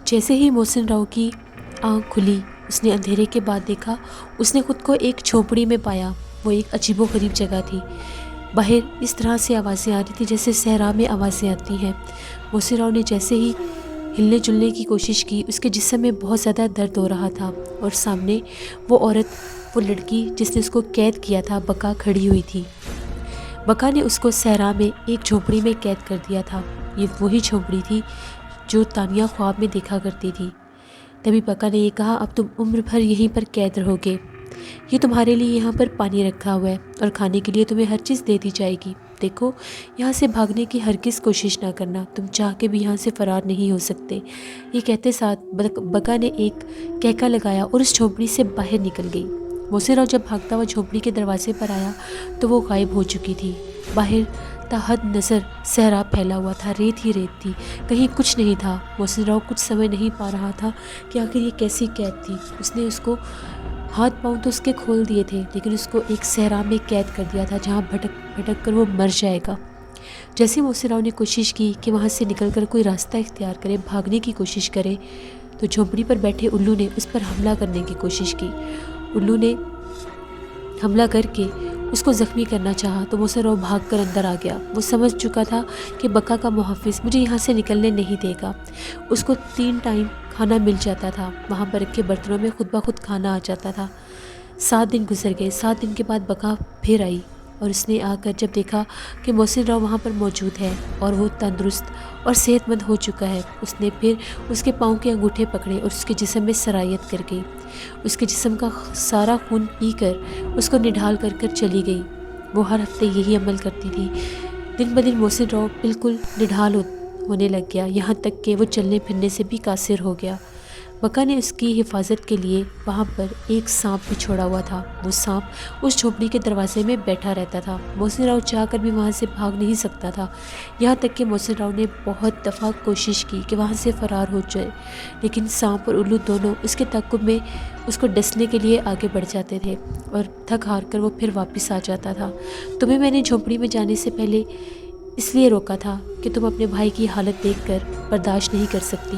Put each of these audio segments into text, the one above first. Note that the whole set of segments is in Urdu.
جیسے ہی محسن راؤ کی آنکھ کھلی اس نے اندھیرے کے بعد دیکھا، اس نے خود کو ایک جھونپڑی میں پایا۔ وہ ایک عجیب و غریب جگہ تھی۔ باہر اس طرح سے آوازیں آ رہی تھی جیسے صحرا میں آوازیں آتی ہیں۔ محسن راؤ نے جیسے ہی ہلنے جلنے کی کوشش کی، اس کے جسم میں بہت زیادہ درد ہو رہا تھا، اور سامنے وہ عورت، وہ لڑکی جس نے اس کو قید کیا تھا، بکا، کھڑی ہوئی تھی۔ بکا نے اس کو صحرا میں ایک جھونپڑی میں قید کر دیا تھا۔ یہ وہی جھونپڑی تھی جو تانیہ خواب میں دیکھا کرتی تھی۔ تبھی بکا نے یہ کہا، اب تم عمر بھر یہیں پر قید رہو گے۔ یہ تمہارے لیے یہاں پر پانی رکھا ہوا ہے اور کھانے کے لیے تمہیں ہر چیز دے دی جائے گی۔ دیکھو، یہاں سے بھاگنے کی ہرگز کوشش نہ کرنا، تم چاہ کے بھی یہاں سے فرار نہیں ہو سکتے۔ یہ کہتے ساتھ بکا نے ایک کہکا لگایا اور اس جھونپڑی سے باہر نکل گئی۔ محسن راؤ جب بھاگتا ہوا جھونپڑی کے دروازے پر آیا تو وہ غائب ہو چکی تھی۔ باہر تا حد نظر صحرا پھیلا ہوا تھا، ریت ہی ریت تھی، کہیں کچھ نہیں تھا۔ محسن راؤ کچھ سمجھ نہیں پا رہا تھا کہ آخر یہ کیسی قید تھی۔ اس نے اس کو ہاتھ پاؤں تو اس کے کھول دیے تھے، لیکن اس کو ایک صحرا میں قید کر دیا تھا جہاں بھٹک بھٹک کر وہ مر جائے گا۔ جیسے محسن راؤ نے کوشش کی کہ وہاں سے نکل کر کوئی راستہ اختیار کرے، بھاگنے کی کوشش کرے، تو جھونپڑی پر بیٹھے الو نے اس پر حملہ کرنے کی کوشش کی۔ الو نے حملہ کر کے اس کو زخمی کرنا چاہا تو محسن راؤ بھاگ کر اندر آ گیا۔ وہ سمجھ چکا تھا کہ بکا کا محافظ مجھے یہاں سے نکلنے نہیں دے گا۔ اس کو 3 ٹائم کھانا مل جاتا تھا، وہاں پر رکھے برتنوں میں خود بخود کھانا آ جاتا تھا۔ 7 دن گزر گئے۔ 7 دن کے بعد بکا پھر آئی اور اس نے آ کر جب دیکھا کہ محسن راؤ وہاں پر موجود ہے اور وہ تندرست اور صحت مند ہو چکا ہے، اس نے پھر اس کے پاؤں کے انگوٹھے پکڑے اور اس کے جسم میں سرایت کر گئی۔ اس کے جسم کا سارا خون پی کر اس کو نڈھال کر کر چلی گئی۔ وہ ہر ہفتے یہی عمل کرتی تھی۔ دن بدن محسن راؤ بالکل نڈھال ہونے لگ گیا، یہاں تک کہ وہ چلنے پھرنے سے بھی قاصر ہو گیا۔ بکا نے اس کی حفاظت کے لیے وہاں پر ایک سانپ بھی چھوڑا ہوا تھا۔ وہ سانپ اس جھونپڑی کے دروازے میں بیٹھا رہتا تھا۔ محسن راؤ چاہ کر بھی وہاں سے بھاگ نہیں سکتا تھا، یہاں تک کہ محسن راؤ نے بہت دفعہ کوشش کی کہ وہاں سے فرار ہو جائے، لیکن سانپ اور الو دونوں اس کے تعاقب میں اس کو ڈسنے کے لیے آگے بڑھ جاتے تھے اور تھک ہار کر وہ پھر واپس آ جاتا تھا۔ تمہیں میں نے جھونپڑی میں جانے سے پہلے اس لیے روکا تھا کہ تم اپنے بھائی کی حالت دیکھ کر برداشت نہیں کر سکتی۔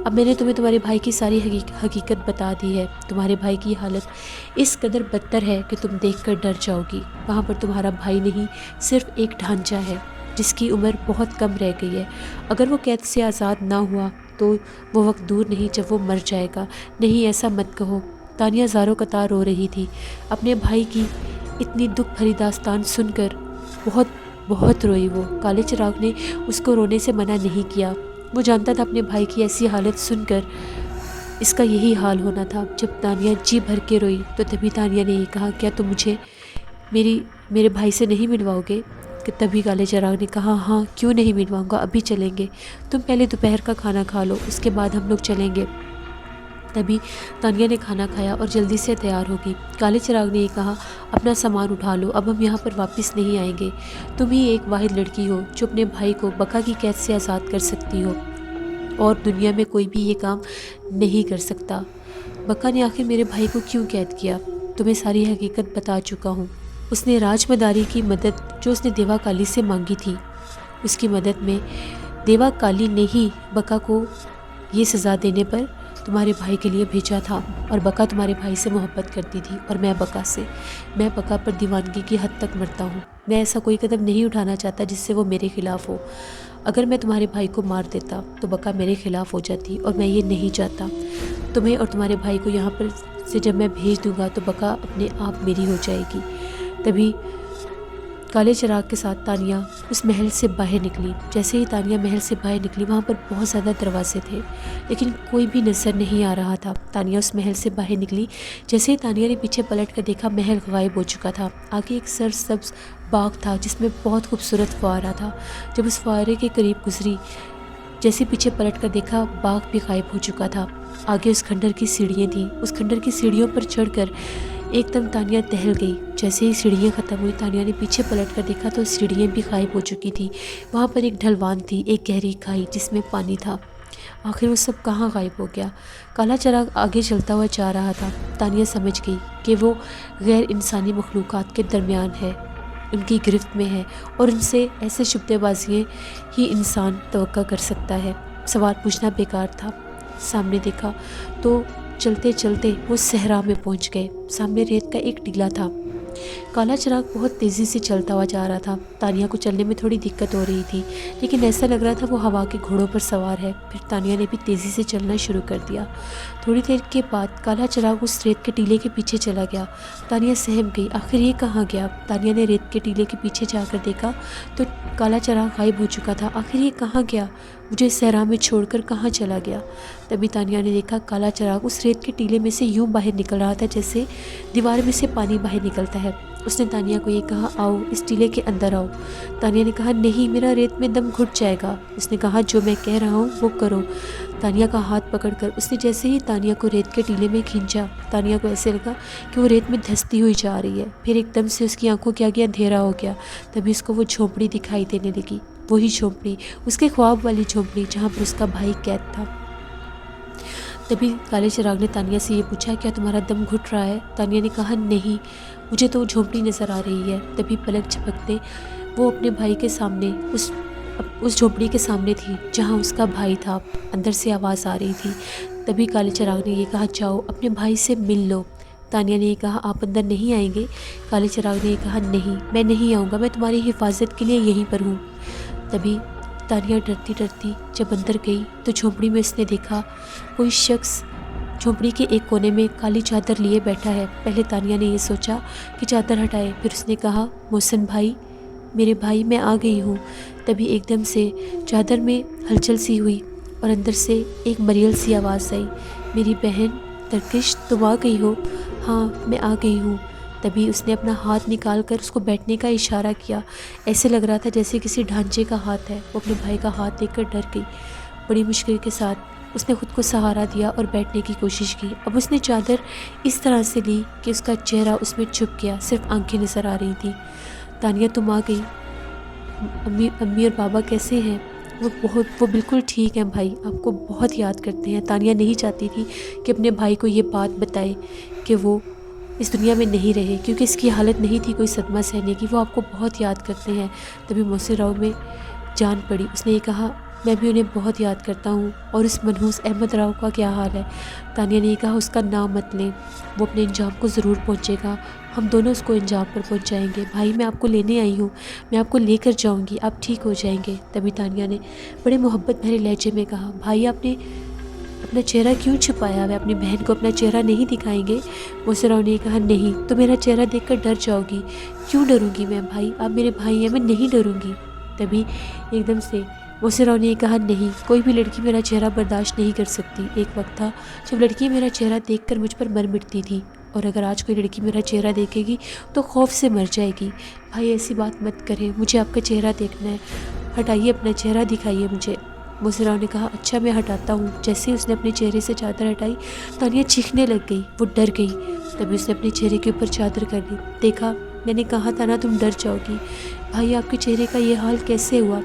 اب میں نے تمہیں تمہارے بھائی کی ساری حقیقت بتا دی ہے۔ تمہارے بھائی کی حالت اس قدر بدتر ہے کہ تم دیکھ کر ڈر جاؤ گی۔ وہاں پر تمہارا بھائی نہیں، صرف ایک ڈھانچہ ہے جس کی عمر بہت کم رہ گئی ہے۔ اگر وہ قید سے آزاد نہ ہوا تو وہ وقت دور نہیں جب وہ مر جائے گا۔ نہیں، ایسا مت کہو۔ تانیہ زاروں قطار رو رہی تھی۔ اپنے بھائی کی اتنی دکھ بھری داستان سن کر بہت روئی وہ۔ کالے چراغ نے اس کو رونے سے منع نہیں کیا۔ وہ جانتا تھا اپنے بھائی کی ایسی حالت سن کر اس کا یہی حال ہونا تھا۔ جب تانیہ جی بھر کے روئی تو تبھی تانیہ نے یہ کہا، کیا تم مجھے میرے بھائی سے نہیں ملواؤ گے؟ تبھی کالے چراغ نے کہا، ہاں کیوں نہیں ملواؤں گا، ابھی چلیں گے۔ تم پہلے دوپہر کا کھانا کھا لو، اس کے بعد ہم لوگ چلیں گے۔ تبھی تانیہ نے کھانا کھایا اور جلدی سے تیار ہو گئی۔ کالے چراغ نے یہ کہا، اپنا سامان اٹھا لو، اب ہم یہاں پر واپس نہیں آئیں گے۔ تم ہی ایک واحد لڑکی ہو جو اپنے بھائی کو بکا کی قید سے آزاد کر سکتی ہو، اور دنیا میں کوئی بھی یہ کام نہیں کر سکتا۔ بکا نے آخر میرے بھائی کو کیوں قید کیا؟ تمہیں ساری حقیقت بتا چکا ہوں۔ اس نے راج مداری کی مدد جو اس نے دیوا کالی سے مانگی تھی، اس کی مدد میں دیوا کالی نے ہی بکا کو یہ سزا دینے پر تمہارے بھائی کے لیے بھیجا تھا، اور بکا تمہارے بھائی سے محبت کرتی تھی اور میں بکا پر دیوانگی کی حد تک مرتا ہوں۔ میں ایسا کوئی قدم نہیں اٹھانا چاہتا جس سے وہ میرے خلاف ہو۔ اگر میں تمہارے بھائی کو مار دیتا تو بکا میرے خلاف ہو جاتی، اور میں یہ نہیں چاہتا۔ تمہیں اور تمہارے بھائی کو یہاں پر سے جب میں بھیج دوں گا تو بکا اپنے آپ میری ہو جائے گی۔ تبھی کالے چراغ کے ساتھ تانیہ اس محل سے باہر نکلی۔ جیسے ہی تانیہ محل سے باہر نکلی، وہاں پر بہت زیادہ دروازے تھے لیکن کوئی بھی نظر نہیں آ رہا تھا۔ تانیہ اس محل سے باہر نکلی، جیسے ہی تانیہ نے پیچھے پلٹ کر دیکھا، محل غائب ہو چکا تھا۔ آگے ایک سرسبز باغ تھا جس میں بہت خوبصورت فوارہ تھا۔ جب اس فوارے کے قریب گزری، جیسے پیچھے پلٹ کر دیکھا، باغ بھی غائب ہو چکا تھا۔ آگے اس کھنڈر کی سیڑھیاں تھیں۔ اس کھنڈر کی سیڑھیوں پر چڑھ کر ایک دم تانیہ دہل گئی۔ جیسے ہی سیڑھیاں ختم ہوئی، تانیہ نے پیچھے پلٹ کر دیکھا تو سیڑھیاں بھی غائب ہو چکی تھی۔ وہاں پر ایک ڈھلوان تھی، ایک گہری کھائی جس میں پانی تھا۔ آخر وہ سب کہاں غائب ہو گیا؟ کالا چراغ آگے چلتا ہوا جا رہا تھا۔ تانیہ سمجھ گئی کہ وہ غیر انسانی مخلوقات کے درمیان ہے، ان کی گرفت میں ہے، اور ان سے ایسے شبدے بازیاں ہی انسان توقع کر سکتا ہے۔ سوال پوچھنا بیکار تھا۔ سامنے دیکھا تو چلتے چلتے وہ صحرا میں پہنچ گئے۔ سامنے ریت کا ایک ٹیلہ تھا۔ کالا چراغ بہت تیزی سے چلتا ہوا جا رہا تھا۔ تانیہ کو چلنے میں تھوڑی دقت ہو رہی تھی، لیکن ایسا لگ رہا تھا وہ ہوا کے گھوڑوں پر سوار ہے۔ پھر تانیہ نے بھی تیزی سے چلنا شروع کر دیا۔ تھوڑی دیر کے بعد کالا چراغ اس ریت کے ٹیلے کے پیچھے چلا گیا۔ تانیہ سہم گئی، آخر یہ کہاں گیا؟ تانیہ نے ریت کے ٹیلے کے پیچھے جا کر دیکھا تو کالا چراغ غائب ہو چکا تھا۔ آخر یہ کہاں گیا؟ مجھے صحرا میں چھوڑ کر کہاں چلا گیا؟ تبھی تانیہ نے دیکھا کالا چراغ اس ریت کے ٹیلے میں سے یوں باہر نکل رہا تھا جیسے دیوار میں سے پانی باہر نکلتا ہے۔ اس نے تانیہ کو یہ کہا، آؤ اس ٹیلے کے اندر آؤ۔ تانیہ نے کہا، نہیں، میرا ریت میں دم گھٹ جائے گا۔ اس نے کہا، جو میں کہہ رہا ہوں وہ کرو۔ تانیہ کا ہاتھ پکڑ کر اس نے جیسے ہی تانیہ کو ریت کے ٹیلے میں کھینچا، تانیہ کو ایسے لگا کہ وہ ریت میں دھستی ہوئی جا رہی ہے۔ پھر ایک دم سے اس کی آنکھوں کے آگے اندھیرا ہو گیا۔ تبھی اس کو وہ جھونپڑی دکھائی دینے لگی، وہی جھونپڑی، اس کے خواب والی جھونپڑی جہاں پر اس کا بھائی قید تھا۔ تبھی کالے چراغ نے تانیہ سے یہ پوچھا، کیا تمہارا دم گھٹ رہا ہے؟ تانیہ نے کہا، نہیں، مجھے تو جھونپڑی نظر آ رہی ہے۔ تبھی پلک جھپکتے وہ اپنے بھائی کے سامنے اس جھونپڑی کے سامنے تھی جہاں اس کا بھائی تھا۔ اندر سے آواز آ رہی تھی۔ تبھی کالے چراغ نے یہ کہا، جاؤ اپنے بھائی سے مل لو۔ تانیہ نے یہ کہا، آپ اندر نہیں آئیں گے؟ کالے چراغ نے یہ کہا، نہیں، میں نہیں آؤں گا، میں تمہاری حفاظت کے لیے یہیں پر ہوں۔ تبھی تانیہ ڈرتی ڈرتی جب اندر گئی تو جھونپڑی میں اس نے دیکھا کوئی شخص جھونپڑی کے ایک کونے میں کالی چادر لیے بیٹھا ہے۔ پہلے تانیہ نے یہ سوچا کہ چادر ہٹائے، پھر اس نے کہا، محسن بھائی، میرے بھائی، میں آ گئی ہوں۔ تبھی ایک دم سے چادر میں ہلچل سی ہوئی اور اندر سے ایک مریل سی آواز آئی، میری بہن ترکش، تم آ گئی ہو؟ ہاں، میں آ گئی ہوں۔ تبھی اس نے اپنا ہاتھ نکال کر اس کو بیٹھنے کا اشارہ کیا۔ ایسے لگ رہا تھا جیسے کسی ڈھانچے کا ہاتھ ہے۔ وہ اپنے بھائی کا ہاتھ دیکھ کر ڈر گئی۔ بڑی مشکل کے ساتھ اس نے خود کو سہارا دیا اور بیٹھنے کی کوشش کی۔ اب اس نے چادر اس طرح سے لی کہ اس کا چہرہ اس میں چھپ گیا، صرف آنکھیں نظر آ رہی تھیں۔ تانیہ، تم آ گئی؟ امی اور بابا کیسے ہیں؟ وہ بالکل ٹھیک ہیں بھائی، آپ کو بہت یاد کرتے ہیں۔ تانیہ نہیں چاہتی تھی کہ اپنے بھائی کو یہ بات بتائے کہ وہ اس دنیا میں نہیں رہے، کیونکہ اس کی حالت نہیں تھی کوئی صدمہ سہنے کی۔ وہ آپ کو بہت یاد کرتے ہیں۔ تبھی محسن راؤ میں جان پڑی۔ اس نے یہ کہا، میں بھی انہیں بہت یاد کرتا ہوں۔ اور اس منحوس احمد راؤ کا کیا حال ہے؟ تانیہ نے یہ کہا، اس کا نام مت لیں، وہ اپنے انجام کو ضرور پہنچے گا، ہم دونوں اس کو انجام پر پہنچائیں گے۔ بھائی، میں آپ کو لینے آئی ہوں، میں آپ کو لے کر جاؤں گی، آپ ٹھیک ہو جائیں گے۔ تبھی تانیہ نے بڑے محبت بھرے لہجے میں کہا، بھائی، آپ نے اپنا چہرہ کیوں چھپایا ہے؟ اپنی بہن کو اپنا چہرہ نہیں دکھائیں گے؟ محسن راؤ نے کہا، نہیں، تو میرا چہرہ دیکھ کر ڈر جاؤ گی۔ کیوں ڈروں گی میں بھائی؟ آپ میرے بھائی ہیں، میں نہیں ڈروں گی۔ تبھی ایک دم سے محسن راؤ نے کہا، نہیں، کوئی بھی لڑکی میرا چہرہ برداشت نہیں کر سکتی۔ ایک وقت تھا جب لڑکی میرا چہرہ دیکھ کر مجھ پر مر مٹتی تھی، اور اگر آج کوئی لڑکی میرا چہرہ دیکھے گی تو خوف سے مر جائے گی۔ بھائی، ایسی بات مت کریں، مجھے آپ کا چہرہ دیکھنا ہے، ہٹائیے اپنا چہرہ، دکھائیے مجھے۔ محسن راؤ نے کہا، اچھا، میں ہٹاتا ہوں۔ جیسے ہی اس نے اپنے چہرے سے چادر ہٹائی، تانیہ چیخنے لگ گئی، وہ ڈر گئی۔ تبھی اس نے اپنے چہرے کے اوپر چادر کر دی۔ دیکھا، میں نے کہا تھا نا تم ڈر جاؤ گی۔ بھائی، آپ کے چہرے کا یہ حال کیسے ہوا؟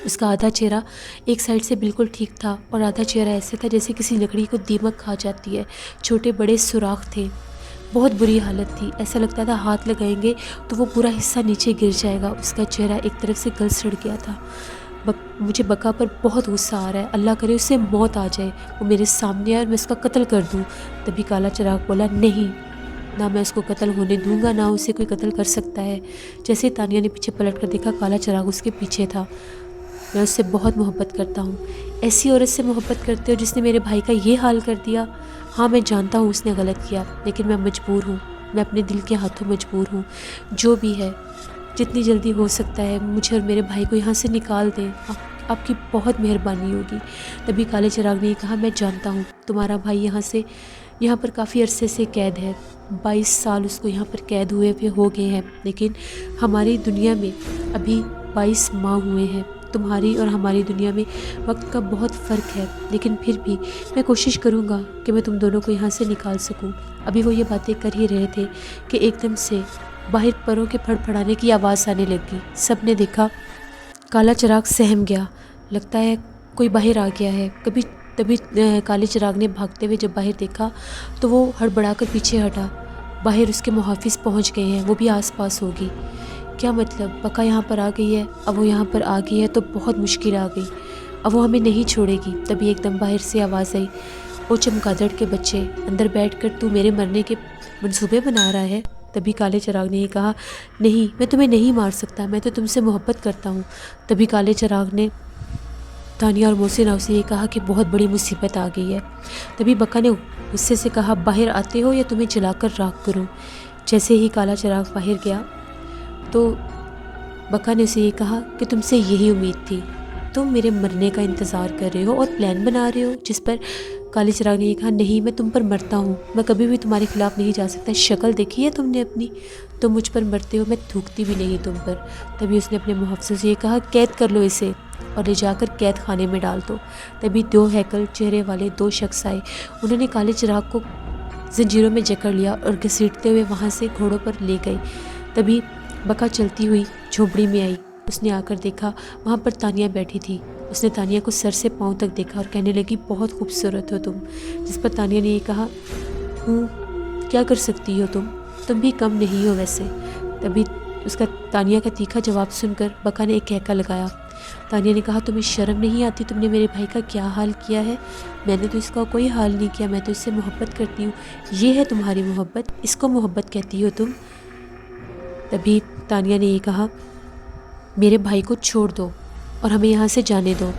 اس کا آدھا چہرہ ایک سائڈ سے بالکل ٹھیک تھا اور آدھا چہرہ ایسے تھا جیسے کسی لکڑی کو دیمک کھا جاتی ہے، چھوٹے بڑے سوراخ تھے، بہت بری حالت تھی۔ ایسا لگتا تھا ہاتھ لگائیں گے تو وہ پورا حصہ نیچے گر جائے گا۔ اس کا چہرہ ایک طرف سے گل سڑ گیا تھا۔ مجھے بقا پر بہت غصہ آ رہا ہے، اللہ کرے اس سے موت آ جائے، وہ میرے سامنے آئے اور میں اس کا قتل کر دوں۔ تبھی کالا چراغ بولا، نہیں، نہ میں اس کو قتل ہونے دوں گا، نہ اسے کوئی قتل کر سکتا ہے۔ جیسے تانیہ نے پیچھے پلٹ کر دیکھا، کالا چراغ اس کے پیچھے تھا۔ میں اس سے بہت محبت کرتا ہوں۔ ایسی عورت سے محبت کرتے ہو جس نے میرے بھائی کا یہ حال کر دیا؟ ہاں، میں جانتا ہوں اس نے غلط کیا، لیکن میں مجبور ہوں، میں اپنے دل کے ہاتھوں مجبور ہوں۔ جو بھی ہے، جتنی جلدی ہو سکتا ہے مجھے اور میرے بھائی کو یہاں سے نکال دیں، آپ کی بہت مہربانی ہوگی۔ تبھی کالے چراغ نے کہا، میں جانتا ہوں تمہارا بھائی یہاں پر کافی عرصے سے قید ہے، 22 سال اس کو یہاں پر قید ہوئے ہو گئے ہیں، لیکن ہماری دنیا میں ابھی 22 ماہ ہوئے ہیں۔ تمہاری اور ہماری دنیا میں وقت کا بہت فرق ہے، لیکن پھر بھی میں کوشش کروں گا کہ میں تم دونوں کو یہاں سے نکال سکوں۔ ابھی وہ یہ باتیں کر ہی رہے تھے کہ ایک دم سے باہر پروں کے پھڑ پھڑانے کی آواز آنے لگی۔ سب نے دیکھا کالا چراغ سہم گیا، لگتا ہے کوئی باہر آ گیا ہے۔ تبھی کالے چراغ نے بھاگتے ہوئے جب باہر دیکھا تو وہ ہڑبڑا کر پیچھے ہٹا۔ باہر اس کے محافظ پہنچ گئے ہیں، وہ بھی آس پاس ہوگی۔ کیا مطلب؟ بقا یہاں پر آ گئی ہے، اب وہ یہاں پر آ گئی ہے تو بہت مشکل آ گئی۔ اب وہ ہمیں نہیں چھوڑے گی۔ تبھی ایک دم باہر سے آواز آئی، او چمگادڑ کے بچے، اندر بیٹھ کر تو میرے مرنے کے منصوبے بنا رہا ہے؟ تبھی کالے چراغ نے یہ کہا، نہیں، میں تمہیں نہیں مار سکتا، میں تو تم سے محبت کرتا ہوں۔ تبھی کالے چراغ نے تانیہ اور محسن راؤ سے یہ کہا کہ بہت بڑی مصیبت آ گئی ہے۔ تبھی بکا نے غصے سے کہا، باہر آتے ہو یا تمہیں جلا کر راکھ کروں؟ جیسے ہی کالا چراغ باہر گیا تو بکا نے اسے یہ کہا کہ تم سے یہی امید تھی، تم میرے مرنے کا انتظار کر رہے ہو اور پلان بنا رہے ہو۔ جس پر کالے چراغ نے یہ کہا، نہیں، میں تم پر مرتا ہوں، میں کبھی بھی تمہارے خلاف نہیں جا سکتا۔ شکل دیکھی ہے تم نے اپنی، تم مجھ پر مرتے ہو، میں تھوکتی بھی نہیں تم پر۔ تبھی اس نے اپنے محافظوں سے یہ کہا، قید کر لو اسے اور لے جا کر قید خانے میں ڈال دو۔ تبھی 2 ہیکل چہرے والے 2 شخص آئے، انہوں نے کالے چراغ کو زنجیروں میں جکڑ لیا اور گھسیٹتے ہوئے وہاں سے گھوڑوں پر لے گئے۔ تبھی بکا چلتی ہوئی جھونپڑی میں آئی، اس نے آ کر دیکھا وہاں پر تانیہ بیٹھی تھی۔ اس نے تانیہ کو سر سے پاؤں تک دیکھا اور کہنے لگی، بہت خوبصورت ہو تم۔ جس پر تانیہ نے یہ کہا، کیا کر سکتی ہو تم بھی کم نہیں ہو ویسے۔ تبھی اس کا تانیہ کا تیکھا جواب سن کر بکا نے ایک کہکا لگایا۔ تانیہ نے کہا، تمہیں شرم نہیں آتی؟ تم نے میرے بھائی کا کیا حال کیا ہے؟ میں نے تو اس کا کوئی حال نہیں کیا، میں تو اس سے محبت کرتی ہوں۔ یہ ہے تمہاری محبت، اس کو محبت کہتی ہو تم؟ تبھی تانیہ نے یہ کہا، میرے بھائی کو چھوڑ دو اور ہمیں یہاں سے جانے دو۔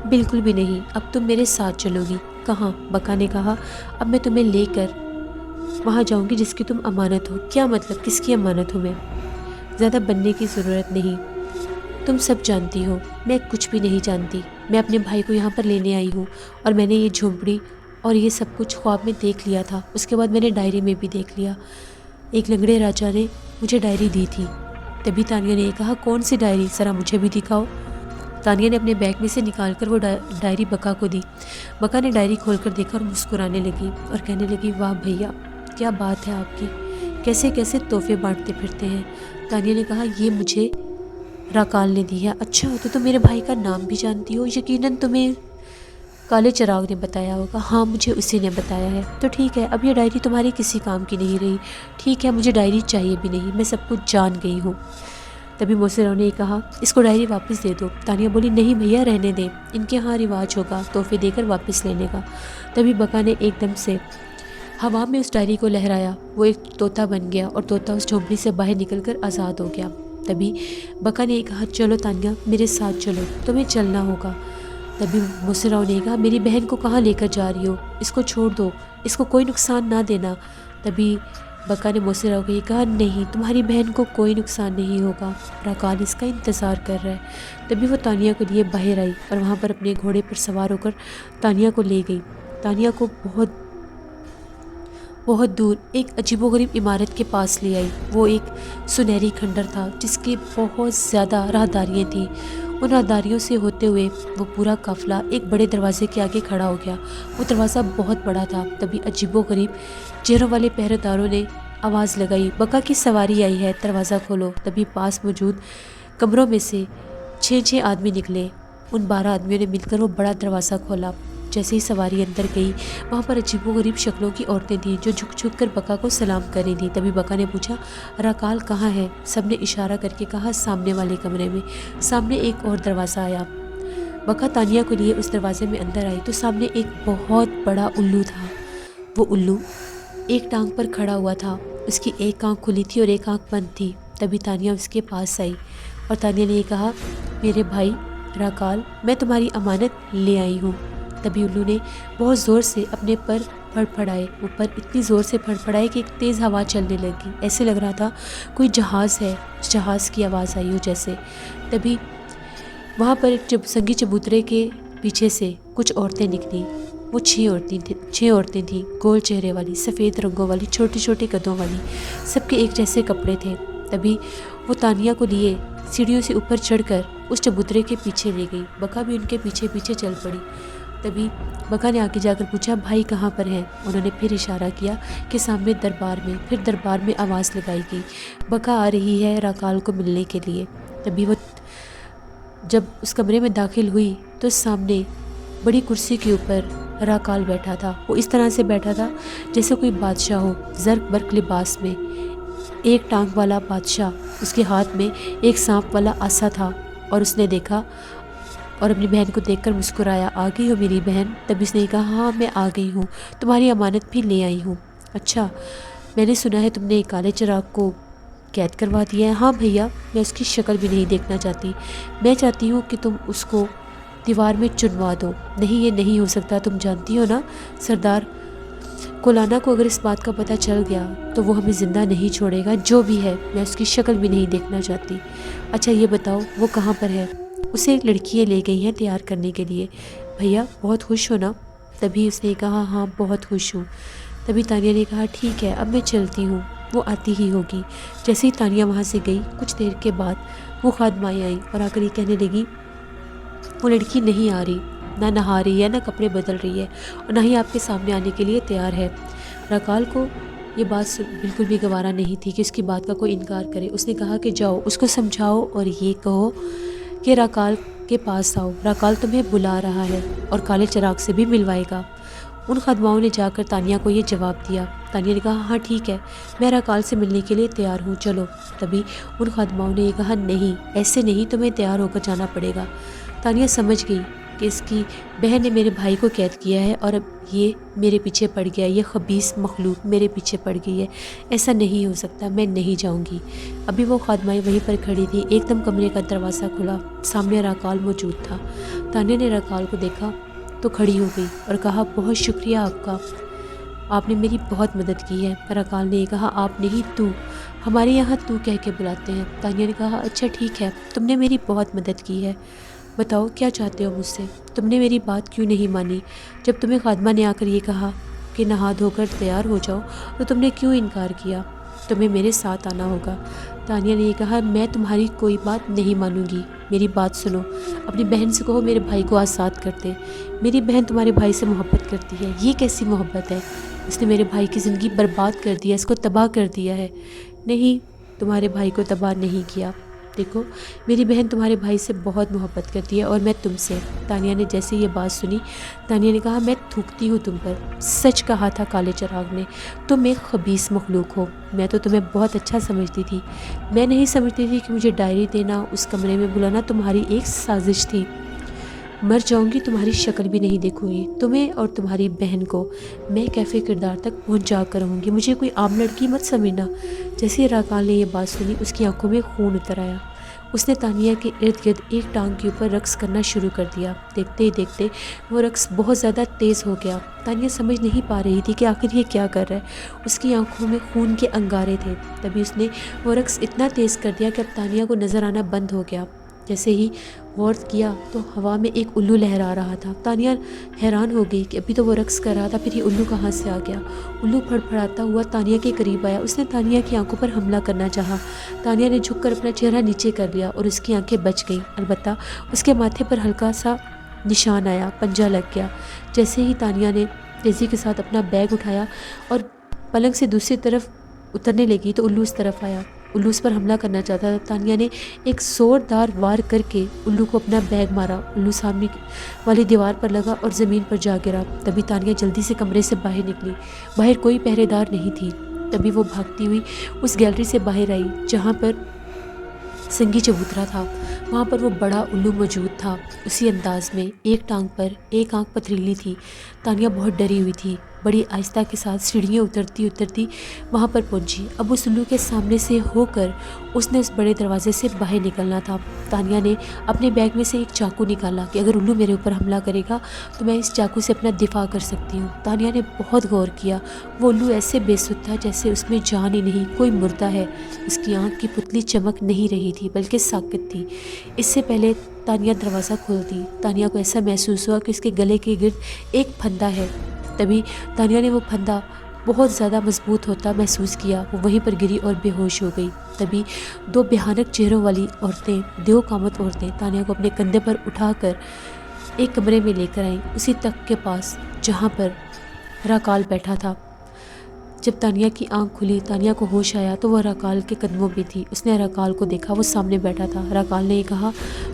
بالکل بھی نہیں، اب تم میرے ساتھ چلو گی۔ کہاں؟ بکا نے کہا، اب میں تمہیں لے کر وہاں جاؤں گی جس کی تم امانت ہو۔ کیا مطلب؟ کس کی امانت ہوں میں؟ زیادہ بننے کی ضرورت نہیں، تم سب جانتی ہو، میں کچھ بھی نہیں جانتی۔ میں اپنے بھائی کو یہاں پر لینے آئی ہوں اور میں نے یہ جھونپڑی اور یہ سب کچھ خواب میں دیکھ لیا تھا، اس کے بعد میں نے ڈائری میں بھی دیکھ لیا۔ ایک لنگڑے راجا نے مجھے ڈائری دی تھی۔ تبھی تانیہ نے یہ کہا، کون سی ڈائری؟ ذرا مجھے بھی دکھاؤ۔ تانیہ نے اپنے بیگ میں سے نکال کر وہ ڈائری بکا کو دی۔ بکا نے ڈائری کھول کر دیکھا اور مسکرانے لگی اور کہنے لگی، واہ بھیا، کیا بات ہے آپ کی، کیسے کیسے تحفے بانٹتے پھرتے ہیں۔ تانیہ نے کہا، یہ مجھے راکال نے دی ہے۔ اچھا، تو تم میرے بھائی کا نام بھی جانتی ہو؟ یقیناً تمہیں کالے چراغ نے بتایا ہوگا۔ ہاں، مجھے اسی نے بتایا ہے۔ تو ٹھیک ہے، اب یہ ڈائری تمہاری کسی کام کی نہیں رہی۔ ٹھیک ہے، مجھے ڈائری چاہیے بھی نہیں، میں سب کچھ جان گئی ہوں۔ تبھی محسن راؤ نے یہ کہا، اس کو ڈائری واپس دے دو۔ تانیہ بولی، نہیں بھیا، رہنے دیں، ان کے ہاں رواج ہوگا تحفے دے کر واپس لینے کا۔ تبھی بکا نے ایک دم سے ہوا میں اس ڈائری کو لہرایا، وہ ایک طوطا بن گیا اور طوطا اس جھونپڑی سے باہر نکل کر آزاد ہو گیا۔ تبھی بکا نے یہ کہا، چلو تانیہ، میرے ساتھ چلو، تمہیں چلنا ہوگا۔ تبھی محسن راؤ نے کہا، میری بہن کو کہاں لے کر جا رہی ہو؟ اس کو چھوڑ دو، اس کو کوئی نقصان نہ دینا۔ تبھی بکا نے محسن راؤ کو یہ کہا، نہیں، تمہاری بہن کو کوئی نقصان نہیں ہوگا، راکال اس کا انتظار کر رہا ہے۔ تبھی وہ تانیہ کو لیے باہر آئی اور وہاں پر اپنے گھوڑے پر سوار ہو کر تانیہ کو لے گئی۔ تانیہ کو بہت دور ایک عجیب و غریب عمارت کے پاس لے آئی۔ وہ ایک سنہری کھنڈر تھا جس کے بہت زیادہ راہداریاں تھیں۔ ان راہداریوں سے ہوتے ہوئے وہ پورا قافلہ ایک بڑے دروازے کے آگے کھڑا ہو گیا۔ وہ دروازہ بہت بڑا تھا۔ تبھی عجیب و غریب چہروں والے پہرے داروں نے آواز لگائی، بکا کی سواری آئی ہے، دروازہ کھولو۔ تبھی پاس موجود کمروں میں سے 6 آدمی نکلے۔ ان 12 آدمیوں نے مل کر وہ بڑا دروازہ کھولا۔ جیسے ہی سواری اندر گئی، وہاں پر عجیب و غریب شکلوں کی عورتیں تھیں جو جھک جھک کر بکا کو سلام کر رہی تھیں۔ تبھی بکا نے پوچھا، راکال کہاں ہے؟ سب نے اشارہ کر کے کہا، سامنے والے کمرے میں۔ سامنے ایک اور دروازہ آیا۔ بکا تانیہ کو لیے اس دروازے میں اندر آئی تو سامنے ایک بہت بڑا الو تھا۔ وہ الو ایک ٹانگ پر کھڑا ہوا تھا، اس کی ایک آنکھ کھلی تھی اور ایک آنکھ بند تھی۔ تبھی تانیہ اس کے پاس آئی اور تانیہ نے یہ کہا، میرے بھائی راکال، میں تمہاری امانت لے آئی ہوں۔ تبھی الو نے بہت زور سے اپنے پر پھڑپھڑائے، اوپر اتنی زور سے پھڑپھڑائے کہ ایک تیز ہوا چلنے لگی، ایسے لگ رہا تھا کوئی جہاز ہے، اس جہاز کی آواز آئی ہو جیسے۔ تبھی وہاں پر ایک سنگی چبوترے کے پیچھے سے کچھ عورتیں نکلیں۔ وہ 6 عورتیں تھیں، گول چہرے والی، سفید رنگوں والی، چھوٹے چھوٹے قدوں والی، سب کے ایک جیسے کپڑے تھے۔ تبھی وہ تانیہ کو لیے سیڑھیوں سے اوپر چڑھ کر اس چبوترے کے پیچھے لے گئی۔ بکا بھی ان کے پیچھے پیچھے چل پڑی۔ تبھی بکا نے آگے جا کر پوچھا، بھائی کہاں پر ہیں؟ انہوں نے پھر اشارہ کیا کہ سامنے دربار میں۔ پھر دربار میں آواز لگائی گئی، بکا آ رہی ہے راکال کو ملنے کے لیے۔ تبھی وہ جب اس کمرے میں داخل ہوئی تو سامنے بڑی کرسی کے اوپر راکال بیٹھا تھا۔ وہ اس طرح سے بیٹھا تھا جیسے کوئی بادشاہ ہو، زرق برق لباس میں، ایک ٹانگ والا بادشاہ، اس کے ہاتھ میں ایک سانپ والا آسا تھا۔ اور اس نے دیکھا اور اپنی بہن کو دیکھ کر مسکرایا۔ آ گئی ہو میری بہن؟ تبھی اس نے کہا ہاں میں آ گئی ہوں، تمہاری امانت بھی لے آئی ہوں۔ اچھا، میں نے سنا ہے تم نے کالے چراغ کو قید کروا دیا ہے۔ ہاں بھیا، میں اس کی شکل بھی نہیں دیکھنا چاہتی، میں چاہتی ہوں کہ تم اس کو دیوار میں چنوا دو۔ نہیں، یہ نہیں ہو سکتا، تم جانتی ہو نا سردار کولانا کو اگر اس بات کا پتہ چل گیا تو وہ ہمیں زندہ نہیں چھوڑے گا۔ جو بھی ہے، میں اس کی شکل بھی نہیں دیکھنا چاہتی۔ اچھا یہ بتاؤ وہ کہاں پر ہے؟ اسے لڑکیاں لے گئی ہیں تیار کرنے کے لیے۔ بھیا بہت خوش ہو نا؟ تبھی اس نے کہا ہاں بہت خوش ہوں۔ تبھی تانیہ نے کہا ٹھیک ہے اب میں چلتی ہوں، وہ آتی ہی ہوگی۔ جیسے ہی تانیہ وہاں سے گئی کچھ دیر کے بعد وہ خادمائیں آئیں اور آ کر یہ کہنے لگی وہ لڑکی نہیں آ رہی، نہ نہا رہی ہے، نہ کپڑے بدل رہی ہے، اور نہ ہی آپ کے سامنے آنے کے لیے تیار ہے۔ راکال کو یہ بات بالکل بھی گوارا نہیں تھی کہ اس کی بات کا کوئی انکار کرے۔ اس نے کہا کہ جاؤ اس کو سمجھاؤ اور یہ کہو کہ راکال کے پاس آؤ، راکال تمہیں بلا رہا ہے اور کالے چراغ سے بھی ملوائے گا۔ ان خادماؤں نے جا کر تانیہ کو یہ جواب دیا۔ تانیہ نے کہا ہاں ٹھیک ہے، میں راکال سے ملنے کے لیے تیار ہوں، چلو۔ تبھی ان خادماؤں نے یہ کہا نہیں، ایسے نہیں، تمہیں تیار ہو کر جانا پڑے گا۔ تانیہ سمجھ گئی کہ اس کی بہن نے میرے بھائی کو قید کیا ہے اور اب یہ میرے پیچھے پڑ گیا ہے، یہ خبیث مخلوق میرے پیچھے پڑ گئی ہے، ایسا نہیں ہو سکتا، میں نہیں جاؤں گی۔ ابھی وہ خادمائیں وہیں پر کھڑی تھیں، ایک دم کمرے کا دروازہ کھلا، سامنے راکال موجود تھا۔ تانیہ نے راکال کو دیکھا تو کھڑی ہو گئی اور کہا بہت شکریہ آپ کا، آپ نے میری بہت مدد کی ہے۔ راکال نے یہ کہا آپ نہیں، تو، ہمارے یہاں تو کہہ کے بلاتے ہیں۔ تانیہ نے کہا اچھا ٹھیک ہے، تم نے میری بہت مدد کی ہے، بتاؤ کیا چاہتے ہو مجھ سے؟ تم نے میری بات کیوں نہیں مانی؟ جب تمہیں خادمہ نے آ کر یہ کہا کہ نہا دھو کر تیار ہو جاؤ تو تم نے کیوں انکار کیا؟ تمہیں میرے ساتھ آنا ہوگا۔ تانیہ نے یہ کہا میں تمہاری کوئی بات نہیں مانوں گی، میری بات سنو، اپنی بہن سے کہو میرے بھائی کو آزاد کر دے۔ میری بہن تمہارے بھائی سے محبت کرتی ہے، یہ کیسی محبت ہے؟ اس نے میرے بھائی کی زندگی برباد کر دیا، اس کو تباہ کر دیا ہے۔ نہیں، تمہارے بھائی کو تباہ نہیں کیا، دیکھو میری بہن تمہارے بھائی سے بہت محبت کرتی ہے اور میں تم سے۔ تانیہ نے جیسے یہ بات سنی، تانیہ نے کہا میں تھوکتی ہوں تم پر، سچ کہا تھا کالے چراغ نے، تم ایک خبیث مخلوق ہو، میں تو تمہیں بہت اچھا سمجھتی تھی، میں نہیں سمجھتی تھی کہ مجھے ڈائری دینا، اس کمرے میں بلانا تمہاری ایک سازش تھی۔ مر جاؤں گی تمہاری شکل بھی نہیں دیکھوں گی، تمہیں اور تمہاری بہن کو میں کیفے کردار تک پہنچا کر رہوں گی، مجھے کوئی عام لڑکی مت سمجھنا۔ جیسے ہی راکال نے یہ بات سنی اس کی آنکھوں میں خون اتر آیا، اس نے تانیہ کے ارد گرد ایک ٹانگ کے اوپر رقص کرنا شروع کر دیا۔ دیکھتے ہی دیکھتے وہ رقص بہت زیادہ تیز ہو گیا۔ تانیہ سمجھ نہیں پا رہی تھی کہ آخر یہ کیا کر رہا ہے، اس کی آنکھوں میں خون کے انگارے تھے۔ تبھی اس نے وہ رقص اتنا تیز کر دیا کہ اب تانیہ کو نظر آنا بند ہو گیا۔ جیسے ہی غور کیا تو ہوا میں ایک الو لہرا رہا تھا۔ تانیہ حیران ہو گئی کہ ابھی تو وہ رقص کر رہا تھا، پھر یہ الو کہاں سے آ گیا؟ الو پھڑ پھڑاتا ہوا تانیہ کے قریب آیا، اس نے تانیہ کی آنکھوں پر حملہ کرنا چاہا۔ تانیہ نے جھک کر اپنا چہرہ نیچے کر لیا اور اس کی آنکھیں بچ گئیں، البتہ اس کے ماتھے پر ہلکا سا نشان آیا، پنجہ لگ گیا۔ جیسے ہی تانیہ نے تیزی کے ساتھ اپنا بیگ اٹھایا اور پلنگ سے دوسری طرف اترنے لگی تو الو اس طرف آیا، الو اس پر حملہ کرنا چاہتا تھا۔ تانیہ نے ایک زوردار وار کر کے الو کو اپنا بیگ مارا، الو سامنے والی دیوار پر لگا اور زمین پر جا گرا۔ تبھی تانیہ جلدی سے کمرے سے باہر نکلی، باہر کوئی پہرے دار نہیں تھی۔ تبھی وہ بھاگتی ہوئی اس گیلری سے باہر آئی جہاں پر سنگی چبوترا تھا، وہاں پر وہ بڑا الو موجود تھا، اسی انداز میں، ایک ٹانگ پر، ایک آنکھ پتھریلی تھی۔ تانیہ بہت ڈری ہوئی تھی، بڑی آہستہ کے ساتھ سیڑھیاں اترتی اترتی وہاں پر پہنچی۔ اب اس الو کے سامنے سے ہو کر اس نے اس بڑے دروازے سے باہر نکلنا تھا۔ تانیہ نے اپنے بیگ میں سے ایک چاقو نکالا کہ اگر الو میرے اوپر حملہ کرے گا تو میں اس چاقو سے اپنا دفاع کر سکتی ہوں۔ تانیہ نے بہت غور کیا، وہ الو ایسے بے سدھ تھا جیسے اس میں جان ہی نہیں، کوئی مردہ ہے۔ اس کی آنکھ کی پتلی چمک نہیں رہی تھی بلکہ ساکت تھی۔ اس سے پہلے تانیہ دروازہ کھولتی، تانیہ کو ایسا محسوس ہوا کہ اس کے گلے کے گرد ایک پھندا ہے۔ تبھی تانیہ نے وہ پھندا بہت زیادہ مضبوط ہوتا محسوس کیا، وہ وہیں پر گری اور بے ہوش ہو گئی۔ تبھی دو بھیانک چہروں والی عورتیں، دیو کامت عورتیں تانیہ کو اپنے کندھے پر اٹھا کر ایک کمرے میں لے کر آئیں، اسی تخت کے پاس جہاں پر راکال بیٹھا تھا۔ جب تانیہ کی آنکھ کھلی، تانیہ کو ہوش آیا تو وہ راکال کے قدموں پہ تھی۔ اس نے راکال کو دیکھا، وہ سامنے بیٹھا تھا۔ راکال نے یہ کہا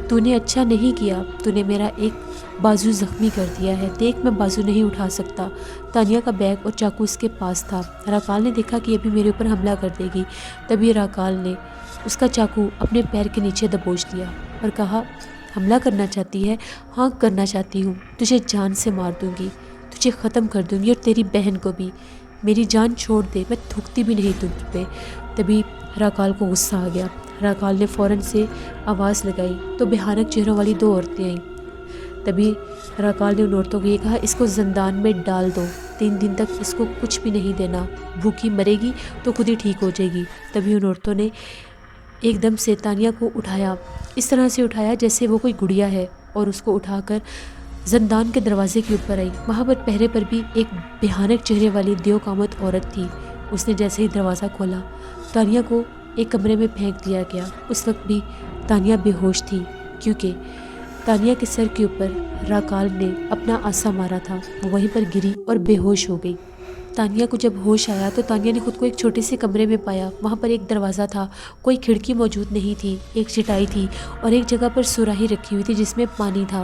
تو نے اچھا نہیں کیا، تو نے میرا ایک بازو زخمی کر دیا ہے، دیکھ میں بازو نہیں اٹھا سکتا۔ تانیہ کا بیگ اور چاقو اس کے پاس تھا۔ راکال نے دیکھا کہ یہ بھی میرے اوپر حملہ کر دے گی، تبھی راکال نے اس کا چاقو اپنے پیر کے نیچے دبوچ لیا اور کہا حملہ کرنا چاہتی ہے؟ ہاں کرنا چاہتی ہوں، تجھے جان سے مار دوں گی، تجھے ختم کر دوں گی اور تیری بہن کو بھی، میری جان چھوڑ دے، میں تھوکتی بھی نہیں تجھ پہ۔ تبھی راکال کو غصہ آ گیا۔ راکال نے فوراً سے آواز لگائی تو بھیانک چہروں والی 2 عورتیں آئیں۔ تبھی راکال نے ان عورتوں کو یہ کہا، اس کو زندان میں ڈال دو، 3 دن تک اس کو کچھ بھی نہیں دینا، بھوکی مرے گی تو خود ہی ٹھیک ہو جائے گی۔ تبھی ان عورتوں نے ایک دم سے تانیہ کو اٹھایا، اس طرح سے اٹھایا جیسے وہ کوئی گڑیا ہے، اور اس کو اٹھا کر زندان کے دروازے کے اوپر آئی۔ وہاں پر پہرے پر بھی ایک بھیانک چہرے والی دیو کامت عورت تھی۔ اس نے جیسے ہی دروازہ کھولا، تانیہ کو ایک کمرے میں پھینک دیا گیا۔ اس وقت بھی تانیہ بے ہوش تھی، کیونکہ تانیہ کے سر کے اوپر راکال نے اپنا آسا مارا تھا۔ وہ وہیں پر گری اور بے ہوش ہو گئی۔ تانیہ کو جب ہوش آیا تو تانیہ نے خود کو ایک چھوٹے سے کمرے میں پایا۔ وہاں پر ایک دروازہ تھا، کوئی کھڑکی موجود نہیں تھی، ایک چٹائی تھی اور ایک جگہ پر سراہی رکھی ہوئی تھی جس میں پانی تھا۔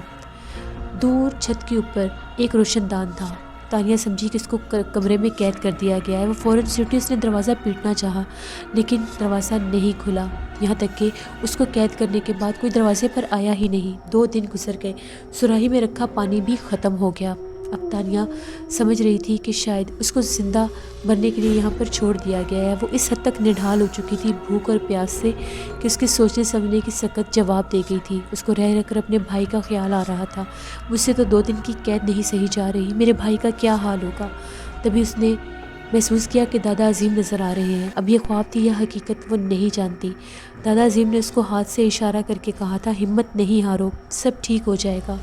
دور چھت کے اوپر ایک روشن دان تھا۔ تانیہ سمجھی کہ اس کو کمرے میں قید کر دیا گیا ہے۔ وہ فوراً سے اٹھی، اس نے دروازہ پیٹنا چاہا لیکن دروازہ نہیں کھلا، یہاں تک کہ اس کو قید کرنے کے بعد کوئی دروازے پر آیا ہی نہیں۔ 2 دن گزر گئے، سراہی میں رکھا پانی بھی ختم ہو گیا۔ اب تانیہ سمجھ رہی تھی کہ شاید اس کو زندہ مرنے کے لیے یہاں پر چھوڑ دیا گیا ہے۔ وہ اس حد تک نڈھال ہو چکی تھی بھوک اور پیاس سے کہ اس کے سوچنے سمجھنے کی سکت جواب دے گئی تھی۔ اس کو رہ کر اپنے بھائی کا خیال آ رہا تھا، مجھ سے تو 2 دن کی قید نہیں سہی جا رہی، میرے بھائی کا کیا حال ہوگا۔ تبھی اس نے محسوس کیا کہ دادا عظیم نظر آ رہے ہیں۔ اب یہ خواب تھی یا حقیقت وہ نہیں جانتی۔ دادا عظیم نے اس کو ہاتھ سے اشارہ کر کے کہا تھا، ہمت نہیں ہارو، سب ٹھیک ہو جائے گا۔